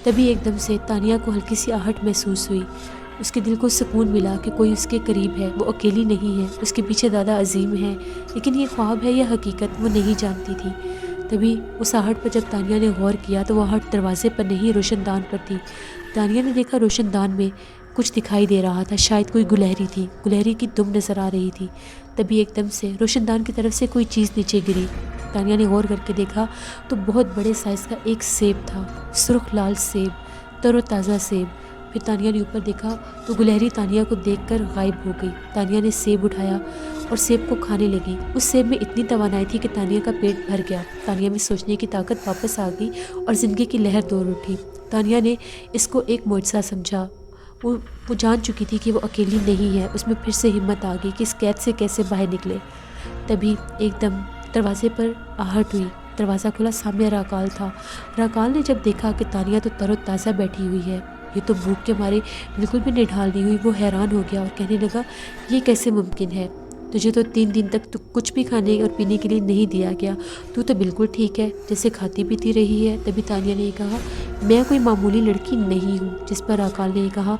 تبھی ایک دم سے تانیہ کو ہلکی سی آہٹ محسوس ہوئی۔ اس کے دل کو سکون ملا کہ کوئی اس کے قریب ہے، وہ اکیلی نہیں ہے، اس کے پیچھے دادا عظیم ہے۔ لیکن یہ خواب ہے یا حقیقت، وہ نہیں جانتی تھی۔ تبھی اس آہٹ پر جب تانیہ نے غور کیا تو وہ آہٹ دروازے پر نہیں، روشن دان پر تھی۔ تانیہ نے دیکھا روشن دان میں کچھ دکھائی دے رہا تھا، شاید کوئی گلہری تھی، گلہری کی دم نظر آ رہی تھی۔ تبھی ایک دم سے روشن دان کی طرف سے کوئی چیز نیچے گری۔ تانیہ نے غور کر کے دیکھا تو بہت بڑے سائز کا ایک سیب تھا، سرخ لال سیب، تر و تازہ سیب۔ پھر تانیہ نے اوپر دیکھا تو گلہری تانیہ کو دیکھ کر غائب ہو گئی۔ تانیہ نے سیب اٹھایا اور سیب کو کھانے لگی۔ اس سیب میں اتنی توانائی تھی کہ تانیہ کا پیٹ بھر گیا۔ تانیہ میں سوچنے کی طاقت واپس آ گئی اور زندگی کی لہر دوڑ اٹھی۔ تانیہ نے اس کو ایک معجزہ سمجھا۔ وہ جان چکی تھی کہ وہ اکیلی نہیں ہے۔ اس میں پھر سے ہمت آ گئی کہ اس قید سے کیسے باہر نکلے۔ تبھی ایک دم دروازے پر آہٹ ہوئی، دروازہ کھلا، سامنے راکال تھا۔ راکال نے جب دیکھا کہ تانیہ تو تر و تازہ بیٹھی ہوئی ہے، یہ تو بھوک کے مارے بالکل بھی نڈھال نہیں ہوئی، وہ حیران ہو گیا اور کہنے لگا، یہ کیسے ممکن ہے؟ تجھے تو 3 دن تک تو کچھ بھی کھانے اور پینے کے لیے نہیں دیا گیا، تو بالکل ٹھیک ہے، جیسے کھاتی پیتی رہی ہے۔ تبھی تانیہ نے یہ کہا، میں کوئی معمولی لڑکی نہیں ہوں۔ جس پر راکال نے یہ کہا،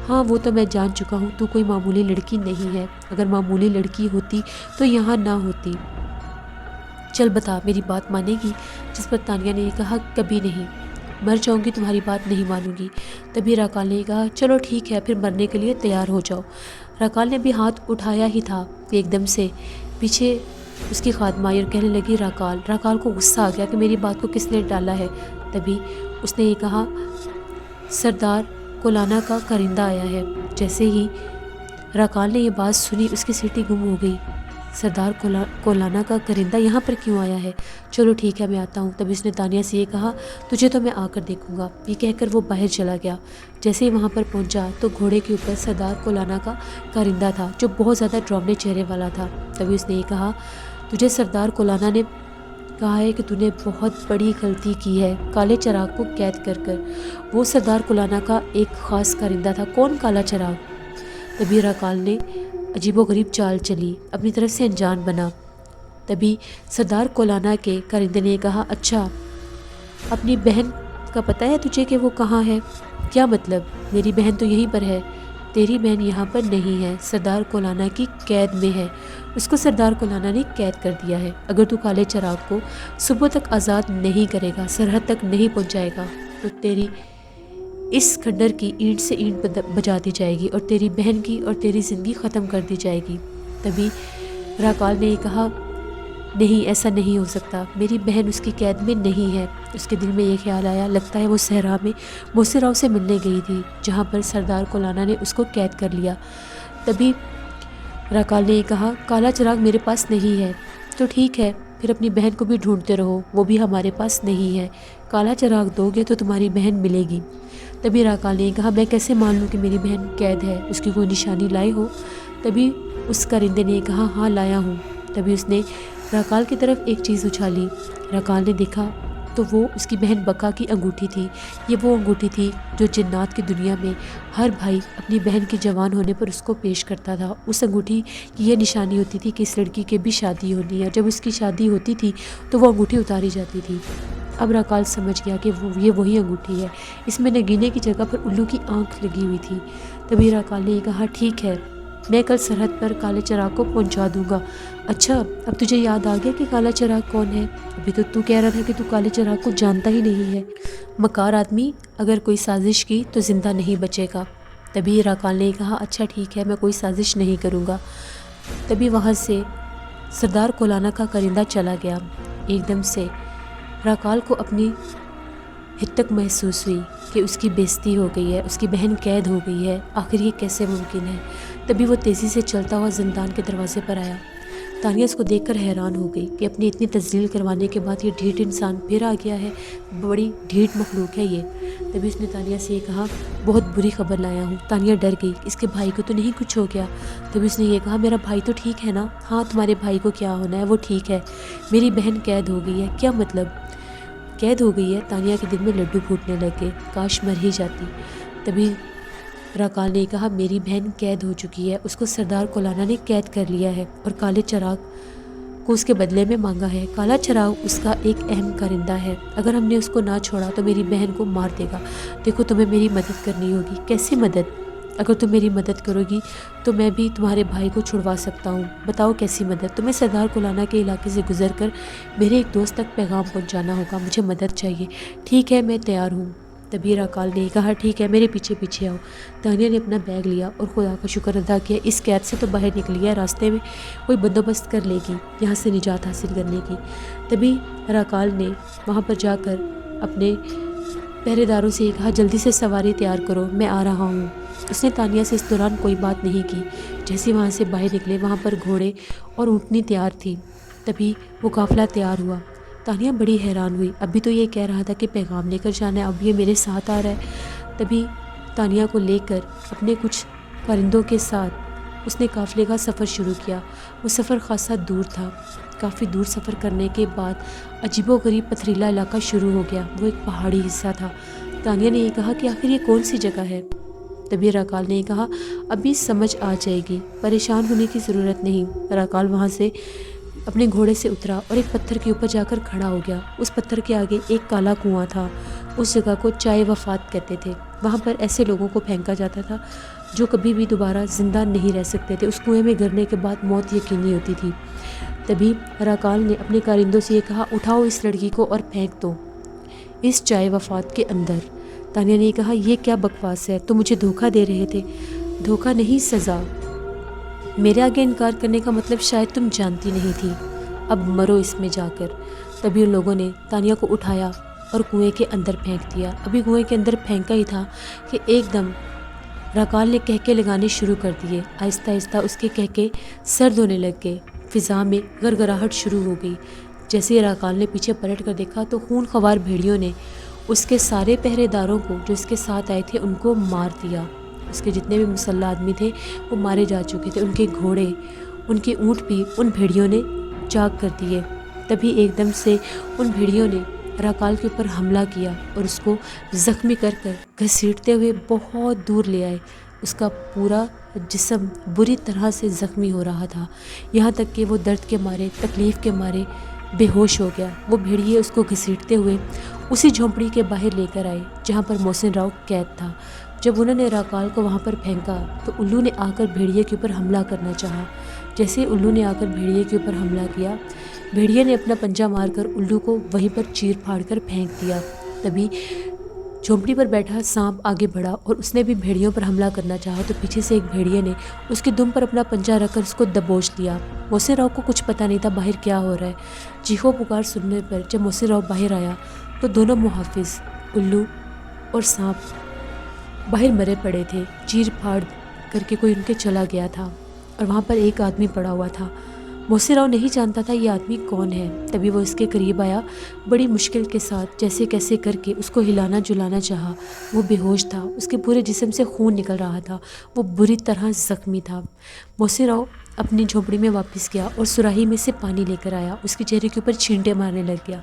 ہاں وہ تو میں جان چکا ہوں، تو کوئی معمولی لڑکی نہیں ہے، اگر معمولی لڑکی ہوتی تو یہاں نہ ہوتی، چل بتا میری بات مانے گی؟ جس پر تانیہ نے یہ کہا، کبھی نہیں، مر جاؤں گی تمہاری بات نہیں مانوں گی۔ تبھی راکال نے یہ کہا، چلو ٹھیک ہے، پھر مرنے کے لیے تیار ہو جاؤ۔ راکال نے بھی ہاتھ اٹھایا ہی تھا کہ ایک دم سے پیچھے اس کی خادمہ آئی اور کہنے لگی، راکال۔ راکال کو غصہ آ گیا کہ میری بات کو کس نے ڈالا ہے۔ تبھی اس نے یہ کہا، سردار کولانا کا کارندہ آیا ہے۔ جیسے ہی راکال نے یہ بات سنی اس کی سیٹی گم ہو گئی۔ سردار کولانا کا کارندہ یہاں پر کیوں آیا ہے؟ چلو ٹھیک ہے، میں آتا ہوں۔ تب اس نے تانیہ سے یہ کہا، تجھے تو میں آ کر دیکھوں گا۔ یہ کہہ کر وہ باہر چلا گیا۔ جیسے ہی وہاں پر پہنچا تو گھوڑے کے اوپر سردار کولانا کا کارندہ تھا، جو بہت زیادہ ڈراؤنے چہرے والا تھا۔ تبھی اس نے یہ کہا، تجھے سردار کولانا نے کہا ہے کہ تو نے بہت بڑی غلطی کی ہے کالے چراغ کو قید کر کر۔ وہ سردار کولانا کا ایک خاص کارندہ تھا۔ کون کالا چراغ؟ تبھی راکال نے عجیب و غریب چال چلی، اپنی طرف سے انجان بنا۔ تبھی سردار کولانا کے کارندے نے کہا، اچھا اپنی بہن کا پتہ ہے تجھے کہ وہ کہاں ہے؟ کیا مطلب؟ میری بہن تو یہیں پر ہے۔ تیری بہن یہاں پر نہیں ہے، سردار کولانا کی قید میں ہے، اس کو سردار کولانا نے قید کر دیا ہے۔ اگر تو کالے چراغ کو صبح تک آزاد نہیں کرے گا، سرحد تک نہیں پہنچائے گا، تو تیری اس کھنڈر کی اینٹ سے اینٹ بجا دی جائے گی اور تیری بہن کی اور تیری زندگی ختم کر دی جائے گی۔ تبھی راکال نے یہ کہا، نہیں، ایسا نہیں ہو سکتا، میری بہن اس کی قید میں نہیں ہے۔ اس کے دل میں یہ خیال آیا، لگتا ہے وہ صحرا میں موسی راؤ سے ملنے گئی تھی، جہاں پر سردار کولانا نے اس کو قید کر لیا۔ تبھی راکال نے یہ کہا، کالا چراغ میرے پاس نہیں ہے، تو ٹھیک ہے، پھر اپنی بہن کو بھی ڈھونڈتے رہو، وہ بھی ہمارے پاس نہیں ہے، کالا چراغ دو گے تو تمہاری بہن ملے گی۔ تبھی راکال نے کہا میں کیسے مان لوں کہ میری بہن قید ہے، اس کی کوئی نشانی لائے ہو؟ تبھی اس کرندے نے کہا ہاں لایا ہوں۔ تبھی اس نے راکال کی طرف ایک چیز اچھالی، راکال نے دیکھا تو وہ اس کی بہن بکا کی انگوٹھی تھی۔ یہ وہ انگوٹھی تھی جو جنات کی دنیا میں ہر بھائی اپنی بہن کے جوان ہونے پر اس کو پیش کرتا تھا۔ اس انگوٹھی کی یہ نشانی ہوتی تھی کہ اس لڑکی کی بھی شادی ہونی ہے، جب اس کی شادی ہوتی تھی تو وہ انگوٹھی اتاری جاتی تھی۔ اب راکال سمجھ گیا کہ یہ وہی انگوٹھی ہے، اس میں نگینے کی جگہ پر الو کی آنکھ لگی ہوئی تھی۔ تبھی راکال نے کہا ٹھیک ہے، میں کل سرحد پر کالے چراغ کو پہنچا دوں گا۔ اچھا اب تجھے یاد آ گیا کہ کالا چراغ کون ہے؟ ابھی تو کہہ رہا تھا کہ تو کالے چراغ کو جانتا ہی نہیں ہے۔ مکار آدمی اگر کوئی سازش کی تو زندہ نہیں بچے گا۔ تبھی راکال نے کہا اچھا ٹھیک ہے، میں کوئی سازش نہیں کروں گا۔ تبھی وہاں سے سردار کولانا کا کرندہ چلا گیا۔ ایک دم سے راکال کو اپنی ہتک محسوس ہوئی کہ اس کی بے عزتی ہو گئی ہے، اس کی بہن قید ہو گئی ہے، آخر یہ کیسے ممکن ہے؟ تبھی وہ تیزی سے چلتا ہوا زندان کے دروازے پر آیا۔ تانیہ اس کو دیکھ کر حیران ہو گئی کہ اپنی اتنی تذلیل کروانے کے بعد یہ ڈھیٹ انسان پھر آ گیا ہے، بڑی ڈھیٹ مخلوق ہے یہ۔ تبھی اس نے تانیہ سے یہ کہا بہت بری خبر لایا ہوں۔ تانیہ ڈر گئی، اس کے بھائی کو تو نہیں کچھ ہو گیا؟ تبھی اس نے یہ کہا میرا بھائی تو ٹھیک ہے نا؟ ہاں تمہارے بھائی کو کیا ہونا ہے، وہ ٹھیک ہے، میری بہن قید ہو گئی ہے۔ کیا مطلب قید ہو گئی ہے؟ تانیہ کے دل میں لڈو پھوٹنے لگے، کاش مر ہی جاتی۔ تبھی راکال نے کہا میری بہن قید ہو چکی ہے، اس کو سردار کولانا نے قید کر لیا ہے اور کالے چراغ کو اس کے بدلے میں مانگا ہے۔ کالا چراغ اس کا ایک اہم کرندہ ہے، اگر ہم نے اس کو نہ چھوڑا تو میری بہن کو مار دے گا۔ دیکھو تمہیں میری مدد کرنی ہوگی۔ کیسی مدد؟ اگر تم میری مدد کرو گی تو میں بھی تمہارے بھائی کو چھڑوا سکتا ہوں۔ بتاؤ کیسی مدد؟ تمہیں سردار کولانا کے علاقے سے گزر کر میرے ایک دوست تک پیغام پہنچانا ہوگا، مجھے مدد چاہیے۔ ٹھیک ہے میں تیار ہوں۔ تبھی راکال نے کہا ٹھیک ہے میرے پیچھے پیچھے آؤ۔ تانیہ نے اپنا بیگ لیا اور خدا کا شکر ادا کیا اس قید سے تو باہر نکلی ہے، راستے میں کوئی بندوبست کر لے گی یہاں سے نجات حاصل کرنے کی۔ تبھی راکال نے وہاں پر جا کر اپنے پہرے داروں سے کہا جلدی سے سواری تیار کرو، میں آ رہا ہوں۔ اس نے تانیہ سے اس دوران کوئی بات نہیں کی۔ جیسے وہاں سے باہر نکلے وہاں پر گھوڑے اور اونٹنی تیار تھی۔ تبھی وہ قافلہ تیار ہوا۔ تانیہ بڑی حیران ہوئی، ابھی تو یہ کہہ رہا تھا کہ پیغام لے کر جانا ہے، اب یہ میرے ساتھ آ رہا ہے۔ تبھی تانیہ کو لے کر اپنے کچھ پرندوں کے ساتھ اس نے قافلے کا سفر شروع کیا۔ وہ سفر خاصا دور تھا۔ کافی دور سفر کرنے کے بعد عجیب و غریب پتھریلا علاقہ شروع ہو گیا، وہ ایک پہاڑی حصہ تھا۔ تانیہ نے یہ کہا کہ آخر یہ کون سی جگہ ہے؟ تبھی راکال نے کہا ابھی سمجھ آ جائے گی، پریشان ہونے کی ضرورت نہیں۔ راکال وہاں سے اپنے گھوڑے سے اترا اور ایک پتھر کے اوپر جا کر کھڑا ہو گیا۔ اس پتھر کے آگے ایک کالا کنواں تھا۔ اس جگہ کو چائے وفات کہتے تھے۔ وہاں پر ایسے لوگوں کو پھینکا جاتا تھا جو کبھی بھی دوبارہ زندہ نہیں رہ سکتے تھے، اس کنویں میں گرنے کے بعد موت یقینی ہوتی تھی۔ تبھی راکال نے اپنے کارندوں سے یہ کہا اٹھاؤ اس لڑکی کو اور پھینک دو اس چائے وفات کے اندر۔ تانیہ نے کہا یہ کیا بکواس ہے، تم مجھے دھوکہ دے رہے تھے۔ دھوکہ نہیں، سزا۔ میرے آگے انکار کرنے کا مطلب شاید تم جانتی نہیں تھی، اب مرو اس میں جا کر۔ تبھی ان لوگوں نے تانیہ کو اٹھایا اور کنویں کے اندر پھینک دیا۔ ابھی کنویں کے اندر پھینکا ہی تھا کہ ایک دم راکال نے کہکے لگانے شروع کر دیے۔ آہستہ آہستہ اس کے کہکے سرد ہونے لگ گئے، فضا میں گرگراہٹ شروع ہو گئی۔ جیسے راکال نے پیچھے پلٹ کر دیکھا تو خون خوار بھیڑیوں نے اس کے سارے پہرے داروں کو جو اس کے ساتھ آئے تھے ان کو مار دیا۔ اس کے جتنے بھی مسلح آدمی تھے وہ مارے جا چکے تھے، ان کے گھوڑے، ان کے اونٹ بھی ان بھیڑیوں نے چاک کر دیے۔ تبھی ایک دم سے ان بھیڑیوں نے راکال کے اوپر حملہ کیا اور اس کو زخمی کر کر گھسیٹتے ہوئے بہت دور لے آئے۔ اس کا پورا جسم بری طرح سے زخمی ہو رہا تھا، یہاں تک کہ وہ درد کے مارے، تکلیف کے مارے بے ہوش ہو گیا۔ وہ بھیڑیے اس کو گھسیٹتے ہوئے اسی جھونپڑی کے باہر لے کر آئے جہاں پر محسن راؤ قید تھا۔ جب انہوں نے راکال کو وہاں پر پھینکا تو الو نے آ کر بھیڑیے کے اوپر حملہ کرنا چاہا۔ جیسے الو نے آ کر بھیڑیے کے اوپر حملہ کیا، بھیڑیے نے اپنا پنجہ مار کر الو کو وہیں پر چیر پھاڑ کر پھینک دیا۔ تبھی جھونپڑی پر بیٹھا سانپ آگے بڑھا اور اس نے بھی بھیڑیوں پر حملہ کرنا چاہا تو پیچھے سے ایک بھیڑیے نے اس کی دم پر اپنا پنجہ رکھ کر اس کو دبوچ لیا۔ محسن راؤ کو کچھ پتہ نہیں تھا باہر کیا ہو رہا ہے۔ چیخو پکار سننے پر جب محسن راؤ باہر آیا تو دونوں محافظ الو اور سانپ باہر مرے پڑے تھے، چیر پھاڑ کر کے کوئی ان کے چلا گیا تھا اور وہاں پر ایک آدمی پڑا ہوا تھا۔ محسن راؤ نہیں جانتا تھا یہ آدمی کون ہے۔ تبھی وہ اس کے قریب آیا، بڑی مشکل کے ساتھ جیسے کیسے کر کے اس کو ہلانا جلانا چاہا۔ وہ بے ہوش تھا، اس کے پورے جسم سے خون نکل رہا تھا، وہ بری طرح زخمی تھا۔ محسن راؤ اپنی جھونپڑی میں واپس گیا اور سراہی میں سے پانی لے کر آیا، اس کے چہرے کے اوپر چھینٹے مارنے لگ گیا۔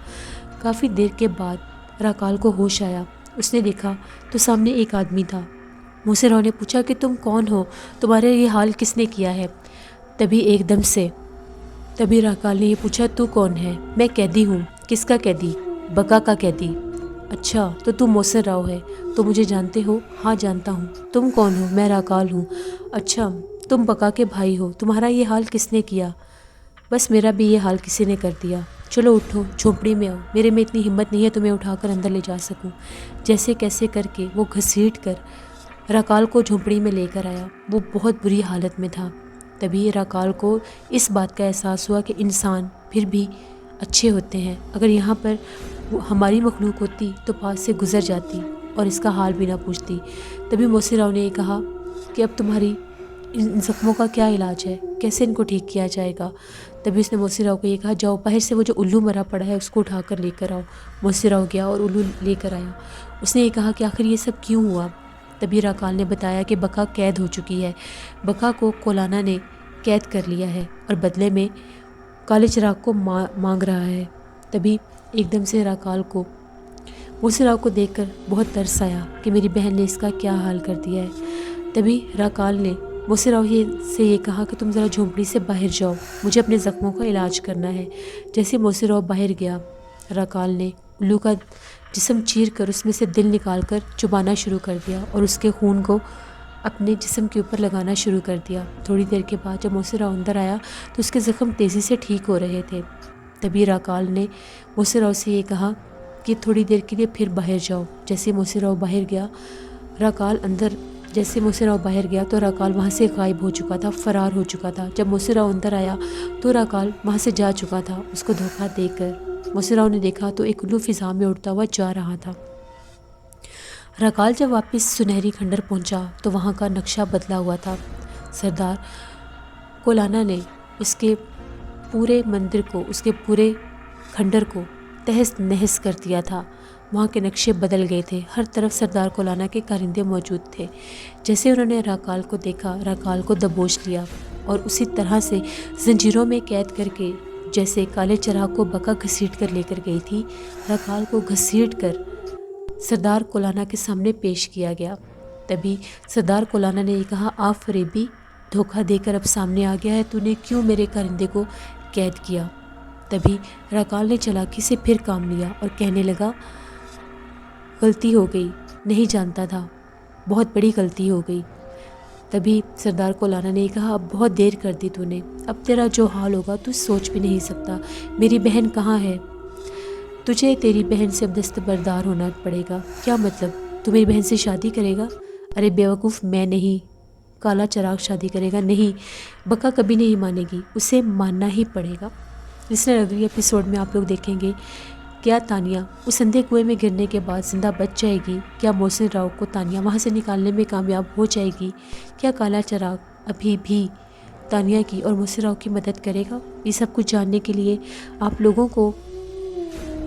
کافی دیر کے بعد راکال کو ہوش آیا، اس نے دیکھا تو سامنے ایک آدمی تھا۔ محسن راؤ نے پوچھا کہ تم کون ہو، تمہارا یہ حال کس نے کیا ہے؟ تبھی راکال نے یہ پوچھا تو کون ہے؟ میں قیدی ہوں۔ کس کا قیدی؟ بقا کا قیدی۔ اچھا تو تم محسن راؤ ہے، تو مجھے جانتے ہو؟ ہاں جانتا ہوں۔ تم کون ہو؟ میں راکال ہوں۔ اچھا تم بقا کے بھائی ہو، تمہارا یہ حال کس نے کیا؟ بس میرا بھی یہ حال کسی نے کر دیا۔ چلو اٹھو، جھونپڑی میں آؤ، میرے میں اتنی ہمت نہیں ہے تمہیں اٹھا کر اندر لے جا سکوں۔ جیسے کیسے کر کے وہ گھسیٹ کر راکال کو جھونپڑی میں لے کر آیا۔ وہ بہت بری حالت میں تھا۔ تبھی راکال کو اس بات کا احساس ہوا کہ انسان پھر بھی اچھے ہوتے ہیں، اگر یہاں پر ہماری مخلوق ہوتی تو پاس سے گزر جاتی اور اس کا حال بھی نہ پوچھتی۔ تبھی محسن راؤ نے یہ کہا کہ اب تمہاری ان زخموں کا کیا علاج ہے، کیسے ان کو ٹھیک کیا جائے گا؟ تبھی اس نے محسن راؤ کو یہ کہا جاؤ باہر سے وہ جو الو مرا پڑا ہے اس کو اٹھا کر لے کر آؤ۔ محسن راؤ گیا اور الو لے کر آیا۔ اس نے یہ کہا کہ آخر یہ سب کیوں ہوا؟ تبھی راکال نے بتایا کہ بقا قید ہو چکی ہے، بقا کو کولانا نے قید کر لیا ہے اور بدلے میں کالے چراغ کو مانگ رہا ہے۔ تبھی ایک دم سے راکال کو محسن راؤ کو دیکھ کر بہت ترس آیا کہ میری بہن نے اس کا کیا حال کر دیا ہے۔ تبھی راکال نے محسن راؤ سے یہ کہا کہ تم ذرا جھونپڑی سے باہر جاؤ، مجھے اپنے زخموں کا علاج کرنا ہے۔ جیسے محسن راؤ باہر گیا، راکال نے الو کا جسم چیر کر اس میں سے دل نکال کر چبانا شروع کر دیا اور اس کے خون کو اپنے جسم کے اوپر لگانا شروع کر دیا۔ تھوڑی دیر کے بعد جب محسن راؤ اندر آیا تو اس کے زخم تیزی سے ٹھیک ہو رہے تھے۔ تبھی راکال نے محسن راؤ سے یہ کہا کہ تھوڑی دیر کے لیے پھر باہر جاؤ۔ جیسے محسن راؤ باہر گیا، محسن راؤ باہر گیا تو راکال وہاں سے غائب ہو چکا تھا، فرار ہو چکا تھا۔ جب محسن راؤ اندر آیا تو راکال وہاں سے جا چکا تھا اس کو دھوکہ دے کر۔ محسن راؤ نے دیکھا تو ایک الو فضا میں اڑتا ہوا جا رہا تھا۔ راکال جب واپس سنہری کھنڈر پہنچا تو وہاں کا نقشہ بدلا ہوا تھا۔ سردار کولانا نے اس کے پورے مندر کو، اس کے پورے کھنڈر کو تہس نہس کر دیا تھا۔ وہاں کے نقشے بدل گئے تھے، ہر طرف سردار کولانا کے کارندے موجود تھے۔ جیسے انہوں نے راکال کو دیکھا، راکال کو دبوچ لیا اور اسی طرح سے زنجیروں میں قید کر کے جیسے کالے چراغ کو بقا گھسیٹ کر لے کر گئی تھی، راکال کو گھسیٹ کر سردار کولانا کے سامنے پیش کیا گیا۔ تبھی سردار کولانا نے یہ کہا آ فریبی، دھوکہ دے کر اب سامنے آ گیا ہے، تو نے کیوں میرے کارندے کو قید کیا؟ تبھی راکال نے چالاکی سے پھر کام لیا اور کہنے لگا غلطی ہو گئی، نہیں جانتا تھا، بہت بڑی غلطی ہو گئی۔ تبھی سردار کولانا نے یہ کہا اب بہت دیر کر دی تو نے، اب تیرا جو حال ہوگا تو سوچ بھی نہیں سکتا۔ میری بہن کہاں ہے؟ تجھے تیری بہن سے اب دستبردار ہونا پڑے گا۔ کیا مطلب؟ تو میری بہن سے شادی کرے گا؟ ارے بیوقوف، میں نہیں، کالا چراغ شادی کرے گا۔ نہیں، بقا کبھی نہیں مانے گی، اسے ماننا ہی پڑے گا۔ اس نے اگلی ایپیسوڈ میں آپ لوگ دیکھیں گے کیا تانیہ اس اندھے کنویں میں گرنے کے بعد زندہ بچ جائے گی؟ کیا محسن راؤ کو تانیہ وہاں سے نکالنے میں کامیاب ہو جائے گی؟ کیا کالا چراغ ابھی بھی تانیہ کی اور محسن راؤ کی مدد کرے گا؟ یہ سب کچھ جاننے کے لیے آپ لوگوں کو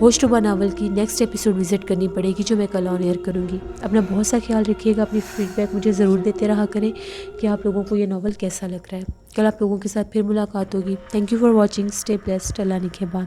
ہوش ربا ناول کی نیکسٹ ایپیسوڈ وزٹ کرنی پڑے گی، جو میں کل آن ایئر کروں گی۔ اپنا بہت سا خیال رکھیے گا، اپنی فیڈ بیک مجھے ضرور دیتے رہا کریں کہ آپ لوگوں کو یہ ناول کیسا لگ رہا ہے۔ کل آپ لوگوں کے ساتھ پھر ملاقات ہوگی۔ Thank you for watching, stay blessed, اللہ نگہبان۔